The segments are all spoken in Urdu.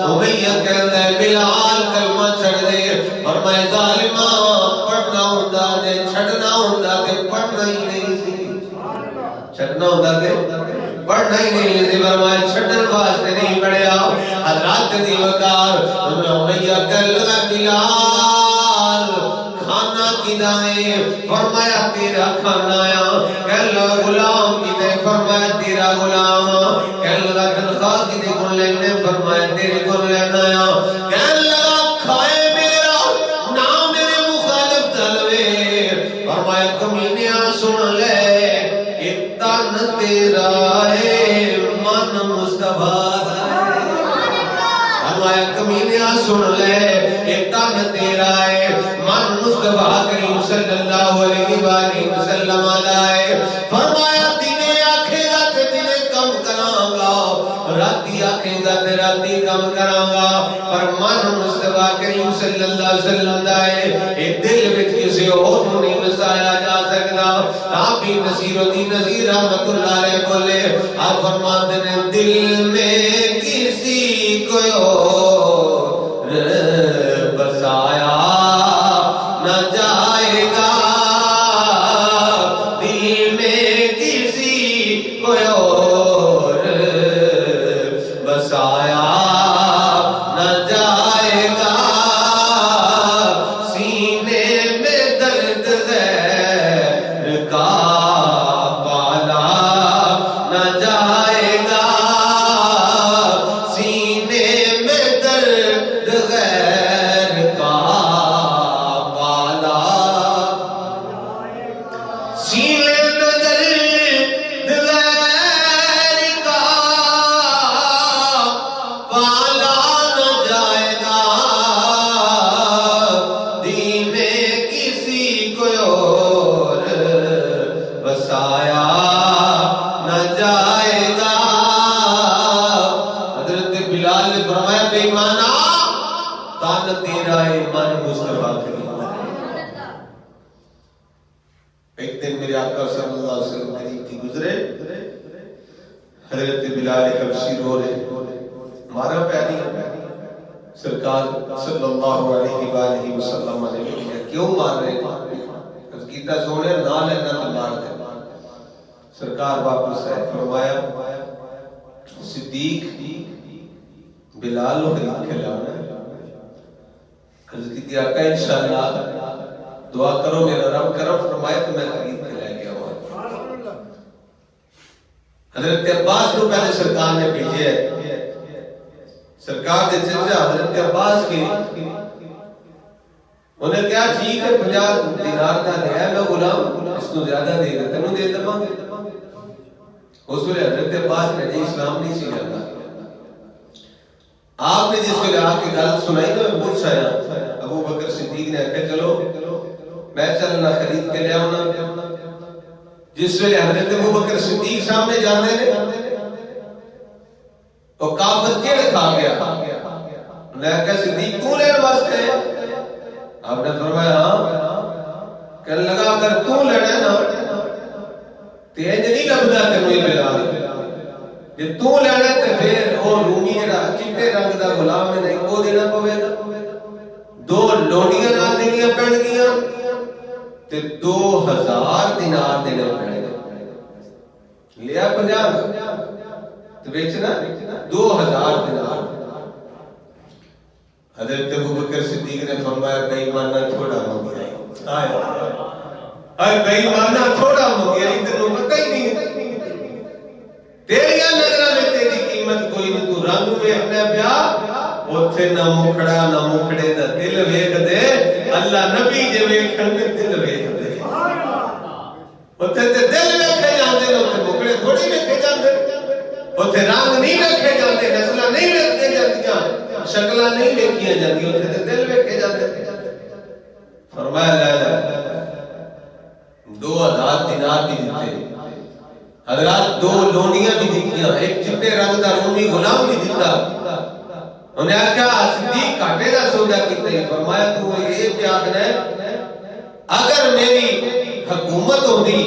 امیہ کہتا ہے بلال کلمہ چھڑ دے، فرمائے ظالمہ پڑھنا ہوتا دے چھڑنا ہوتا دے پڑھنا ہی نہیں سی، چھڑنا ہوتا دے پڑھنا ہی نہیں سی، فرمائے چھڑن واسطے نہیں پڑھیا۔ حضرات دی وقار امیہ کہنے لگا بلال کھانا کدائے، فرمایا تیرا کھانا آیا، کہنے لگا غلام کدائے، فرمایا تیرا غلام، کہنے لگا تنخواہ کدے کن لینے، فرمایا تیرے کن لینا آیا، کہنے لگا کھائے میرا نہ میرے مخالف دلوے، فرمایا کمینیاں سن لے اتن تیرا ہے من مصطفیٰ فرمایا کمینیاں سن لے اتن تیرا ہے من مصطفیٰ کریم صلی اللہ علیہ وآلہ وسلم آئے، فرمایا دینے آکھے گا تے دینے کم کراں گا، راتی آکھے گا تے راتی کم کراں گا، پر من مصطفیٰ کریم صلی اللہ علیہ وسلم آئے، ایک دل وچ کسی اور نہیں بسایا جا سکتا۔ آپ ہی نصیر الدین نصیر رحمت اللہ علیہ بولے، آپ فرماتے ہیں دل میں کسی کوئی اور بسایا نہ جائے گا، دل میں کسی کوئی اور بسایا نہ جائے گا، سینے میں درد غیر کا پالا نہ جائے گا، سینے میں درد غیر کا پالا، سینے میں درد غیر کا پالا نہ جائے گا، دین میں کسی کوئی اور بسایا نہ جائے گا۔ حضرت بلال نے فرمایا بے ایمانا تن تیرا ایمان مصطفیٰ کریم۔ ایک دن میرے آقا صلی اللہ علیہ وسلم قریب کی گزرے، حضرت بلال حبشی رو رہے، مارا پیاری سرکار صلی اللہ علیہ وآلہ وسلم نے کیوں مار رہے ہیں؟ کیتا سونے نہ لینا تو مار دے۔ سرکار واپس آئے، فرمایا صدیق بلال و خرید کھلانا ہے۔ عرض کی آقا انشاءاللہ دعا کرو میرا رب کرم فرمائے تو میں خرید کے لے گیا ہوں۔ حضرت عباس کو پہلے سرکار نے بھیجے ہے، سرکار نے چچا حضرت عباس کی انہیں کیا ٹھیک ہے 50 دینار کا دیا میں غلام اس کو زیادہ دے گا تینوں دے دما، اس ویلے حضرت عباس نے اسلام نہیں سی جاتا۔ آپ نے جس ویلے آپ کی گل سنائی تو میں پوچھ آیا، ابو بکر صدیق نے کہا چلو میں چلنا خرید کے لے آؤں۔ جس ویلے حضرت ابو بکر صدیق سامنے جانے نے تو کافر کیڑ کھا گیا، انہوں نے کہا صدیق تو لین واسطے ہے؟ آپ نے فرمایا ہاں۔ کہنے لگا اگر تو لڑے نا تینج نہیں لبدا تینوں ہی بلال، جے تو لڑے تے پھر وہ رومی جڑا چٹے رنگ دا غلام ہے نہیں وہ دینا پوے گا، 2 لونڈیاں نال دینیاں پڑ گیاں تے 2000 دینار دینے پڑے گا، لیا 50 تو بیچنا 2000 دینار۔ حضرت ابو بکر صدیق نے فرمایا بے ایمانہ تھوڑا منگیا، اے بے ایمانہ تھوڑا منگیا، تینوں پتہ ہی نہیں تیریاں نظروں میں تیری قیمت کوئی نہیں، تو رنگ ویکھنا پیا اوتھے نہ مکھڑا نہ مکھڑے دا دل ویکھ دے، اللہ نبی جے ویکھن تے دل ویکھ دے، اوتھے تے دل ویکھے جاندے نے، اوتھے مکھڑے تھوڑی ویکھے جاندے، اوتھے رنگ نہیں ویکھے جاندے، نسلاں نہیں ویکھے جاندیاں، شکلاں نہیں ویکھیاں جاندیاں، اوتھے تے دل ویکھے جاندے۔ فرمایا لے 2000 دینار بھی دیتے، حضرات 2 لونیاں بھی دیتیاں، ایک چٹے رنگ دا رومی غلام بھی دیتا۔ انہیں آکھا صدیق کاٹے دا سودا کیتا ہے، فرمایا تو یہ پیاکنا ہے اگر میری حکومت ہوندی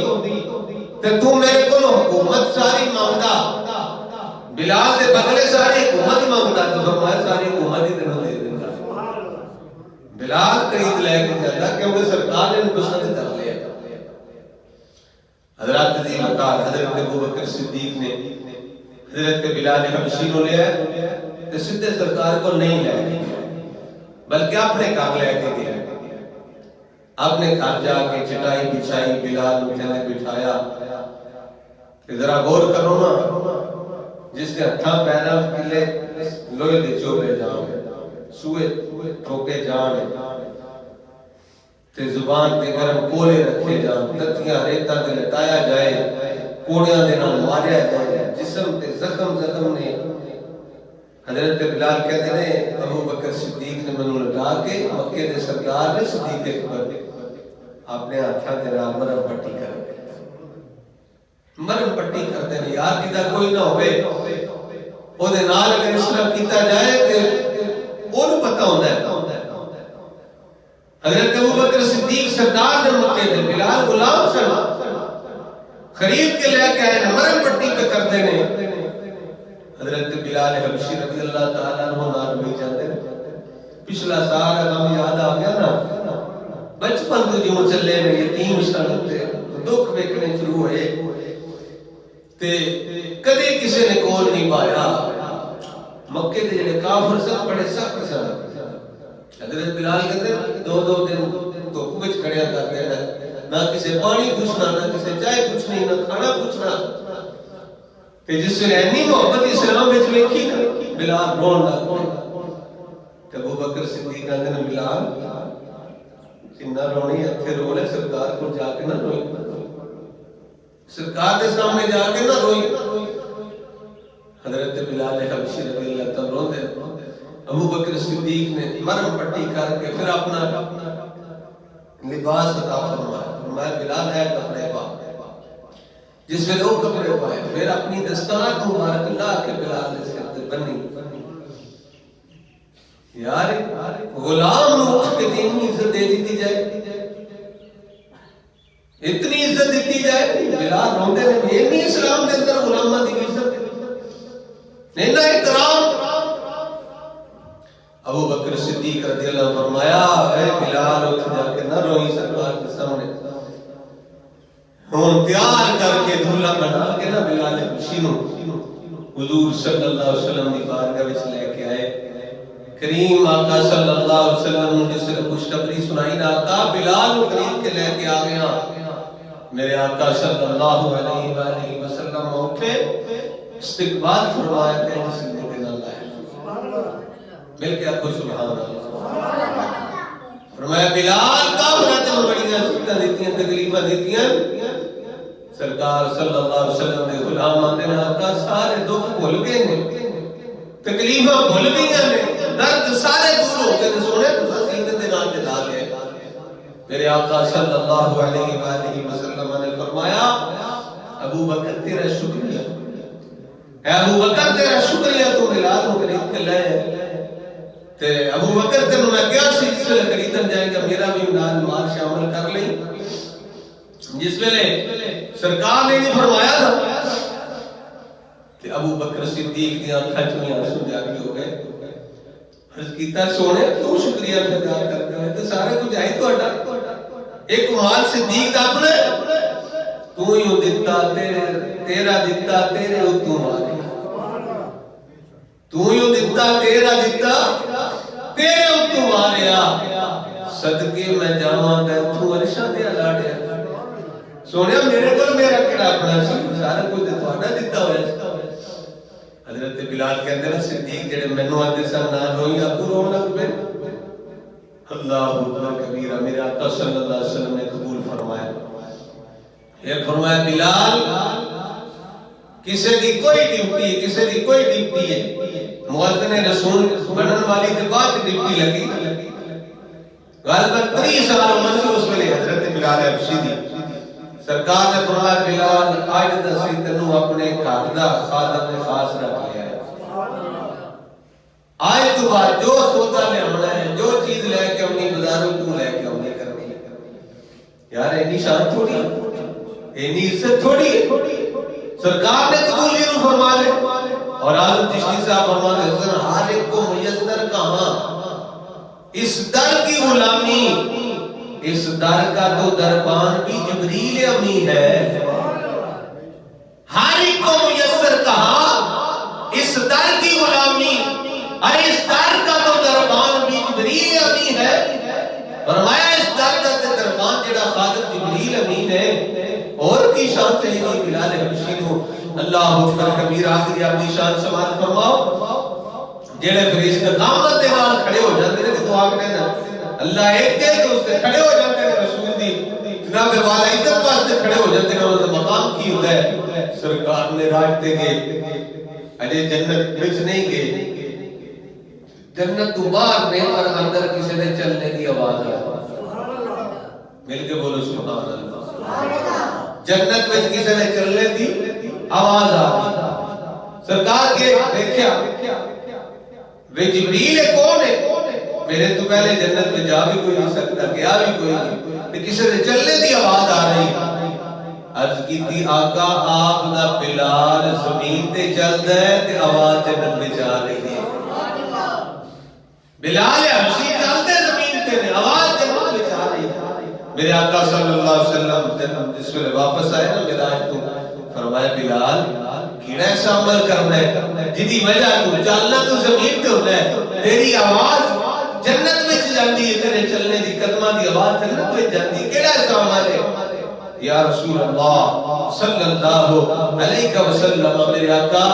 تے تو میرے کو حکومت ساری مانگدا، بلال دے بدلے ساری حکومت مانگتا تو فرمایا ساری حکومت ہی تینوں دے دیتا. بلال خرید لے کے جاتا کیونکہ سرکار نے پسند کر لیا. حضرت عظیم وقار حضرت ابوبکر صدیق نے حضرت بلال حبشی کو لیا تو سیدھے سرکار کو نہیں لے گئے بلکہ اپنے گھر لے کے گئے. اپنے گھر جا کے چٹائی بچھائی بلال نے بٹھایا. ذرا غور کرو نا جس کے ہتھاں پیراں پلے لوہے دے چوبے جان سوئے ٹھوکے جان تے زبان تے گرم کولے رکھے جان تتیاں ریتاں تے لٹایا جائے کوڑیاں دے نال ماریا جائے جسم تے زخم نے. حضرت بلال کہتے ہیں ابو بکر صدیق نے منو لگا کے مکے دے سردار نے صدیق اکبر اپنے ہاتھاں تے نال مرہم پٹی کر مرہم پٹی کرتے ہیں. یار کیتا کوئی نہ ہوئے او دے نال اگر اس طرح کیتا جائے تے اونوں پتہ ہوندا ہے. حضرت ابو بکر صدیق سردار نے مکے دے بلال غلام سن خرید کے لے کے آئے مرہم پٹی پہ کرتے ہیں. حضرت بلال حبشی رضی اللہ تعالیٰ عنہ نال بھی جاتے ہیں. پچھلا سال ہم یاد آ گیا نا بچپن تو جو چلے میں یتیم سن تے دکھ ویکھنے شروع ہوئے تے کدی کسی نے کول نہیں پایا. مکے دے جڑے کافر سن بڑے سخت سن. حضرت بلال کہتے دو دن دھوپ وچ کھڑیا کرتے ہیں نہ کسی پانی پوچھنا نہ کسی چائے پوچھنی نہ کھانا پوچھنا. تے جس نے اتنی محبت اسلام وچ ویکھی نا بلال رون لگ پیا. ابو بکر صدیق کہتے ہیں بلال کنا رونی ہتھے رولے سرکار کو جا کے نہ روئی سرکار کے سامنے جا کے نہ روئی. حضرت بلال حبشی رضی اللہ تعالیٰ روندے. ابو بکر صدیق نے مرہم پٹی کر کے پھر اپنا لباس عطا فرمایا. فرمایا بلال ہے کپڑے پا جس میں دو کپڑے پائے پھر اپنی دستار مبارک لا کے بلال نے سر تے بنی. یار غلام نو اس کے دین میں عزت دے دی جائے اتنی عزت دیتی جائے. بلال روندے نے اتنی اسلام کے اندر غلاماں دی عزت اتنا احترام. ابو بکر صدیق رضی اللہ عنہ فرمایا اے بلال اٹھ جا کے نہ روئی سرکار کے سامنے. ہن تیار کر کے دھولا بنا کے نہ بلال حبشی نو حضور صلی اللہ علیہ وسلم دی بارگاہ وچ لے کے آئے. کریم آقا صلی اللہ علیہ وسلم نے جس نے خوشخبری سنائی نا آقا بلال کو خرید کے لے کے آ گیا. میرے آقا صلی اللہ علیہ وآلہ وسلم اٹھے استقبال فرمایا کہ جس نے کے نال آیا مل کے آپ کو سبحان اللہ. فرمایا بلال کافرات میں بڑی نصیحتاں دیتیاں تکلیفاں دیتیاں. سرکار صلی اللہ علیہ وسلم نے غلاماں دے آقا سارے دکھ بھول گئے نے تکلیفاں بھول گئیاں نے درد سارے دور ہو گئے. سونے تو سینے دے نال تے لا لے. میرے آقا صلی اللہ علیہ وآلہ وسلم نے فرمایا ابو بکر تیرا شکریہ اے ابو بکر تیرا شکریہ تو بلال کو خرید کے لائے. تے ابو بکر تینوں میں کیا سی جس ویلے خریدن جائے گا میرا بھی مال شامل کر لیں. جس ویلے سرکار نے نہیں فرمایا نا کہ ابو بکر صدیق دی آنکھاں چوں آنسو جاری ہو گئے. عرض کیتا سونے تو شکریہ ادا کرتا ہے تے سارے کچھ ہے تہاڈا ایک مال صدیق دا اپنا تو ہی دتا تیرا دتا تیرے اتوں مارے تو ہی دتا تیرا دتا تیرے اتوں ماریا. صدقے میں جاواں تے تو عرشاں تے لاڑیا. سونیا میرے کول میرا کیڑا اپنا سارا کچھ تہاڈا دتا ہویا. حضرت بلال کہتے ہیں صدیق جڑے مینوں آندے سن نہ روئی ابو رون لگ پے. اللہ اکبر کبیرہ. میرے آقا صلی اللہ علیہ وسلم نے قبول فرمایا. یہ فرمایا بلال کسی دی کوئی ڈیوٹی ہے کسی دی کوئی ڈیوٹی ہے مؤذن رسول بنن والی تے بعد ڈیوٹی لگی غالباً 30 سال عمر سے اس ویلے حضرت بلال حبشی دی. سرکار نے فرمایا بلال آج دسی تینوں اپنے گھر دا خادم خاص رکھ لیا ہے. آج تو بعد جو سودا لے آنا ہے جو چیز لے کے اپنی بازاروں کو لے کے آنے کرنی ہے. یار اینی شان تھوڑی اینی عزت تھوڑی. سرکار نے قبول یہ فرما لے اور عالم چشتی صاحب فرماتے ہیں ہر ایک کو میسر کہاں اس در کی غلامی، اس در کا تو دربان بھی جبریل امی ہے. ہر ایک کو میسر کہاں اس در کی غلامی، ارے اس در کا تو دربان بھی جبریل امی ہے. فرمایا اس در کا دربان جڑا خالق جبریل امین ہے، اور کی شان چاہیے بلال حبشی کو. اللہ اکبر کبیر. آخری اپنی شان سماعت فرماؤ. جڑے فرشتے استقامت دے نال کھڑے ہو جاندے نے تے دعا کرنے نا اللہ ایک ہے کہ اس تے کھڑے ہو جاندے نے رسول دی جناب والا عزت واسطے کھڑے ہو جاندے نے. انہاں دا مقام کی ہوندا ہے؟ سرکار نے راج تے گئے، اجے جنت وچ نہیں گئے، جنت تو باہر نے اور اندر کسی نے چلنے کی آواز آئی. مل کے بولو سبحان اللہ. جنت میں کسی نے چلنے کی آواز آئی. سرکار کے دیکھیا وہ جبریل کون ہے؟ میرے تو پہلے جنت میں جا بھی کوئی نہیں سکتا، گیا بھی کوئی نہیں، تو کسی نے چلنے کی آواز آ رہی. عرض کی تھی آقا آپ نہ بلال زمین تے چل دے تے آواز جنت میں جا رہی ہے. بلال حبشی چلتے زمین تے نے آواز جنت میں جا رہی ہے. میرے آقا صلی اللہ علیہ وسلم جس ویلے واپس آئے نا معراج تو فرمایا بلال کیڑا ایسا عمل کرنا ہے جدی وجہ تو چلنا تو زمین تے ہونا ہے، تیری آواز جنت میں جاندی ہے، تیرے چلنے دی قدماں دی آواز جنت میں جاندی ہے، کیڑا ایسا عمل ہے؟ یا رسول اللہ صلی اللہ علیہ وسلم میرے آقا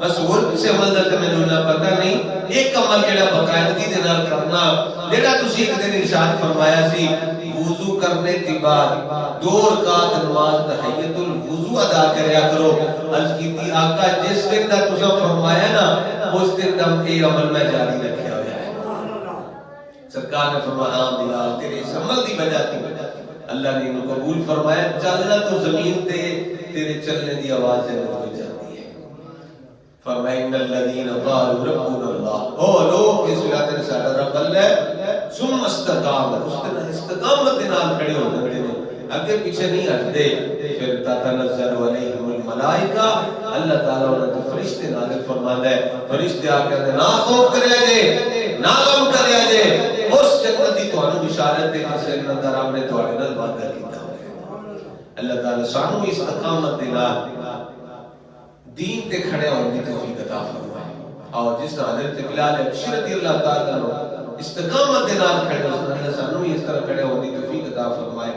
بس اور کسی عمل دا تے مینوں نہ پتہ نہیں، ایک عمل جڑا باقاعدگی دے نال کرنا جڑا تسی ایک دن ارشاد فرمایا سی وضو کرنے کے بعد 2 رکعت نماز تحیت الوضو ادا کریا کرو. عرض کیتی آقا جس دن دا تساں فرمایا نا اس دن دا یہ عمل میں جاری رکھیا ہوا ہے. سرکار نے فرمایا بلال تیرے اس عمل دی وجہ تو اللہ نے انہوں قبول فرمایا. چلنا تو زمین تے تیرے چلنے دی آواز جنت میں جاتی ہے. فرمایا ان الذین قالوا ربنا اللہ، او لوگ اس وقت نے ساڈا رب اللہ ہے ثم استقام، اس نے استقامت کے نال کھڑے ہو جاتے ہیں، اگے پیچھے نہیں ہٹتے. پھر تتنزل علیہم الملائکہ، اللہ تعالیٰ انہوں نے فرشتے نازل فرماتا ہے. فرشتے آ کے نہ خوف کریا جے نہ غم کریا جے، اس جنت دی تانوں بشارت ہے جس جنت دا رب نے تواڈے نال وعدہ کیتا ہے. اللہ تعالیٰ سانو استقامت دے نال دین تے کھڑے ہونے کی توفیق عطا فرمائے. اور جس طرح حضرت بلال حبشی رضی اللہ تعالیٰ عنہ استقامت دے نال کھڑے ہو اللہ سانو اس طرح کھڑے ہونے کی توفیق عطا فرمائے.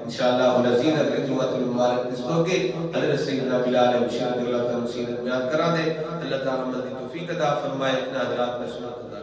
انشاءاللہ العزیز اگلے جمعہ المبارک دسو کے حضرت سیدنا بلال حبشی رضی اللہ تعالیٰ عنہ سیرت بیان کرا دے. اللہ تعالیٰ عمل کی توفیق عطا فرمائے. اتنا حضرات میں سنت